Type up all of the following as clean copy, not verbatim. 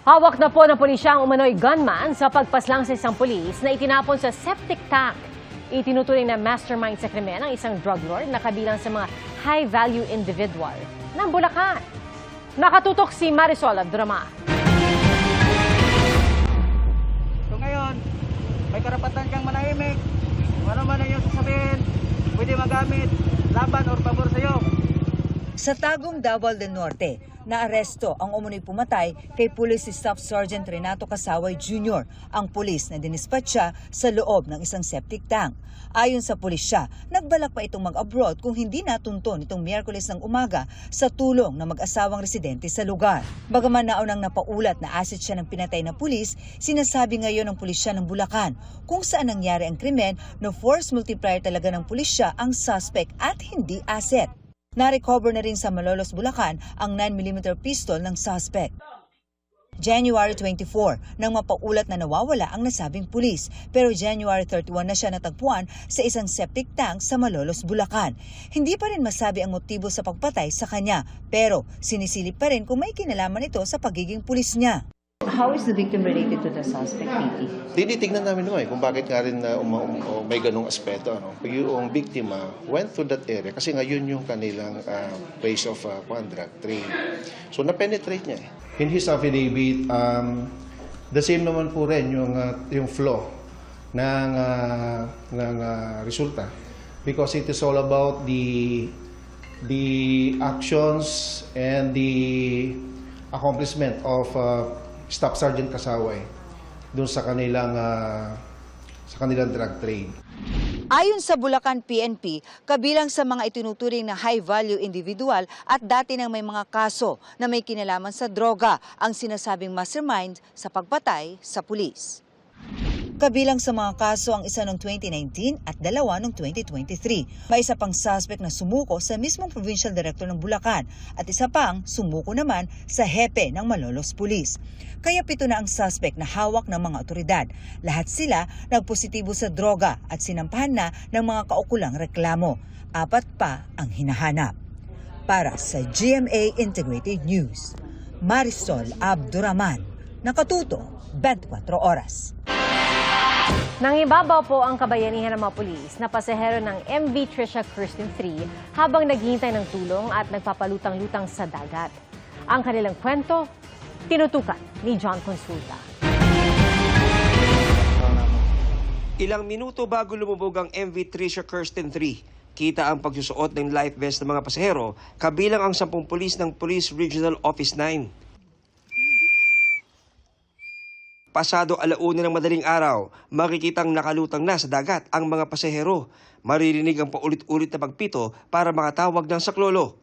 Hawak na po ng pulisya ang umano'y gunman sa pagpaslang sa isang pulis na itinapon sa septic tank. Itinuturing na mastermind sa krimen ang isang drug lord na kabilang sa mga high-value individual ng Bulacan. Nakatutok si Marisol Abdurama. So ngayon, may karapatan kang manahimik. Kung ano man ang iyong sasabihin, pwede magamit laban o pabor sa iyo. Sa Tagum, Davao del Norte, naaresto ang umunoy pumatay kay Police Staff Sergeant Renato Casaway Jr., ang pulis na dinispatcha sa loob ng isang septic tank. Ayon sa pulisya, nagbalak pa itong mag-abroad kung hindi natunton itong Miyerkules ng umaga sa tulong ng mag-asawang residente sa lugar. Bagaman naunang napaulat na asset siya ng pinatay na pulis, sinasabi ngayon ng pulisya ng Bulacan kung saan nangyari ang krimen na force multiplier talaga ng pulisya ang suspect at hindi asset. Na-recover na rin sa Malolos, Bulacan ang 9mm pistol ng suspect. January 24 nang mapaulat na nawawala ang nasabing pulis, pero January 31 na siya natagpuan sa isang septic tank sa Malolos, Bulacan. Hindi pa rin masabi ang motibo sa pagpatay sa kanya, pero sinisilip pa rin kung may kinalaman ito sa pagiging pulis niya. How is the victim related to the suspect, Vicky? Tinitignan namin naman kung bakit nga rin may ganung aspeto. Yung biktima went to that area kasi ngayon yung kanilang place of drug trade. So na-penetrate niya. In his affidavit, the same naman po rin yung flow ng resulta. Because it is all about the actions and the accomplishment of Staff Sergeant Casaway doon sa kanilang drug trade. Ayon sa Bulacan PNP, kabilang sa mga itinuturing na high-value individual at dati nang may mga kaso na may kinalaman sa droga ang sinasabing mastermind sa pagpatay sa pulis. Kabilang sa mga kaso ang isa noong 2019 at dalawa noong 2023. May isa pang suspect na sumuko sa mismong provincial director ng Bulacan at isa pang sumuko naman sa hepe ng Malolos Police. Kaya 7 na ang suspect na hawak ng mga otoridad. Lahat sila nagpositibo sa droga at sinampahan na ng mga kaukulang reklamo. 4 pa ang hinahanap. Para sa GMA Integrated News, Marisol Abduraman, nakatuto 24 oras. Nangibabaw po ang kabayanihan ng mga pulis na pasahero ng MV Trisha Kirsten 3 habang naghihintay ng tulong at nagpapalutang-lutang sa dagat. Ang kanilang kwento, tinutukan ni John Consulta. Ilang minuto bago lumubog ang MV Trisha Kirsten 3, kita ang pagsusuot ng life vest ng mga pasahero, kabilang ang 10 pulis ng Police Regional Office 9. Pasado 1:00 ng madaling araw, makikitang nakalutang na sa dagat ang mga pasahero. Maririnig ang paulit-ulit na pagpito para makatawag ng saklolo.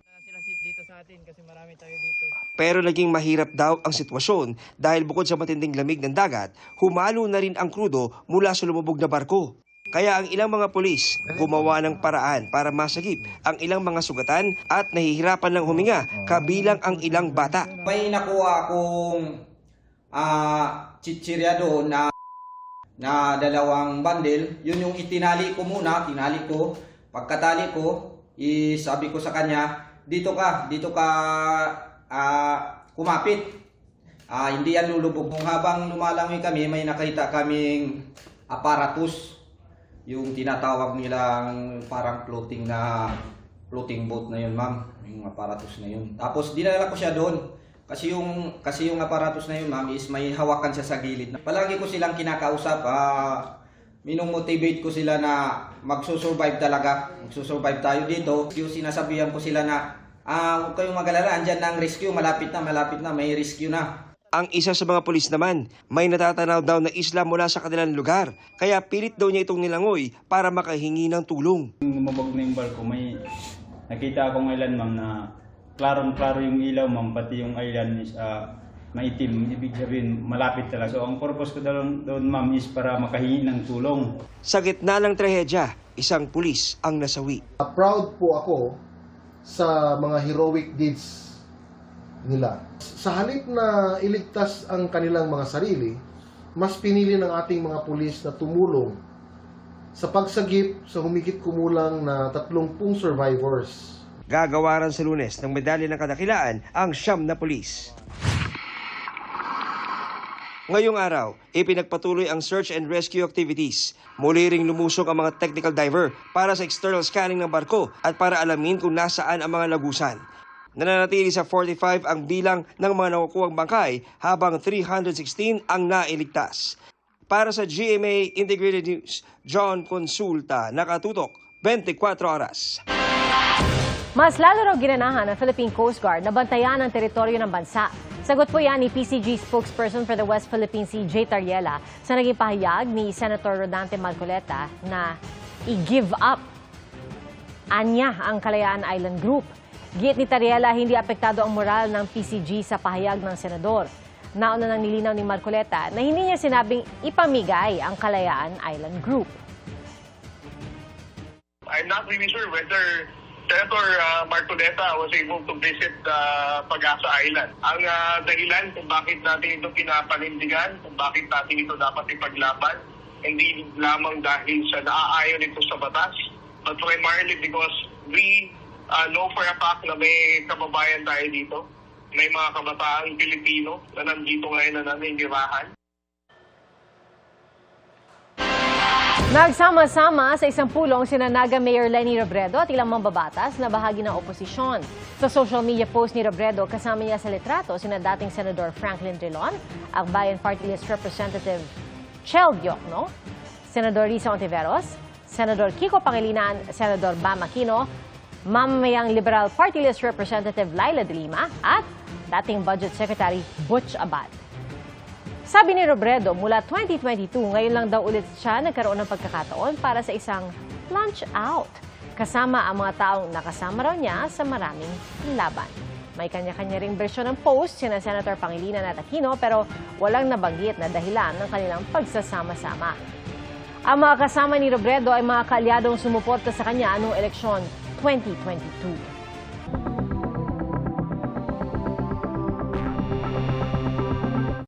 Pero naging mahirap daw ang sitwasyon dahil bukod sa matinding lamig ng dagat, humalo na rin ang krudo mula sa lumubog na barko. Kaya ang ilang mga pulis gumawa ng paraan para masagip ang ilang mga sugatan at nahihirapan lang huminga, kabilang ang ilang bata. May nakuha akong chichirya doon na 2 bundle. Yun yung tinali ko. Pagkatali ko, sabi ko sa kanya, dito ka kumapit. Hindi yan lulubog. Habang lumalangoy kami, may nakita kaming aparatus. Yung tinatawag nilang parang floating boat na yun, ma'am. Yung aparatus na yun. Tapos dinala ko siya doon. Kasi yung aparatus na yun, ma'am, is may hawakan siya sa gilid. Palagi ko silang kinakausap, minomotivate ko sila na magsusurvive talaga. Magsusurvive tayo dito. Yung sinasabihan ko sila na, huwag kayong mag-alala, andyan na ang rescue, malapit na, may rescue na. Ang isa sa mga pulis naman, may natatanaw daw na isla mula sa kanilang lugar. Kaya pilit daw niya itong nilangoy para makahingi ng tulong. Lumabog na yung barko, may nakita akong island, ma'am, na klarong-klaro yung ilaw, ma'am, pati yung island is maitim. Ibig sabihin, malapit talaga. So, ang purpose ko doon, ma'am, is para makahingi ng tulong. Sa gitna ng trahedya, isang pulis ang nasawi. Proud po ako sa mga heroic deeds nila. Sa halip na iligtas ang kanilang mga sarili, mas pinili ng ating mga pulis na tumulong sa pagsagip sa humigit kumulang na 30 survivors. Gagawaran sa Lunes ng medalya ng kadakilaan ang 9 na pulis. Ngayong araw, ipinagpatuloy ang search and rescue activities. Muli ring lumusok ang mga technical diver para sa external scanning ng barko at para alamin kung nasaan ang mga lagusan. Nananatili sa 45 ang bilang ng mga nakukuhang bangkay habang 316 ang nailigtas. Para sa GMA Integrated News, John Consulta, nakatutok 24 oras. Mas lalo raw ginanahan ng Philippine Coast Guard na bantayan ang teritoryo ng bansa. Sagot po yan ni PCG spokesperson for the West Philippine Sea, Jay Tariela, sa naging pahayag ni Senator Rodante Marcoleta na i-give up anya ang Kalayaan Island Group. Giit ni Tariela, hindi apektado ang moral ng PCG sa pahayag ng senador. Nauna nang nilinaw ni Marcoleta na hindi niya sinabing ipamigay ang Kalayaan Island Group. I'm not really sure whether Senator Marcoleta was able to visit Pag-asa Island. Ang dahilan kung bakit natin ito pinapanindigan, kung bakit natin ito dapat ipaglaban, hindi lamang dahil sa naaayon ito sa batas, but primarily because we know for a fact na may kababayan tayo dito, may mga kabataang Pilipino na nandito ngayon na naniniwahan. Nagsama-sama sa isang pulong sina Naga Mayor Leni Robredo at ilang mambabatas na bahagi ng oposisyon. Sa social media post ni Robredo, kasama niya sa litrato sina dating Senador Franklin Drilon, ang Bayan Party List Representative Chel Diokno, Senador Risa Ontiveros, Senador Kiko Pangilinan, Senador Bam Aquino, Mamamayang Liberal Party List Representative Laila de Lima at dating Budget Secretary Butch Abad. Sabi ni Robredo, mula 2022, ngayon lang daw ulit siya nagkaroon ng pagkakataon para sa isang lunch out. Kasama ang mga taong nakasama raw niya sa maraming laban. May kanya-kanya ring bersyon ng post sina Senator Pangilinan at Aquino pero walang nabanggit na dahilan ng kanilang pagsasama-sama. Ang mga kasama ni Robredo ay mga kaalyadong sumuporta sa kanya noong eleksyon 2022.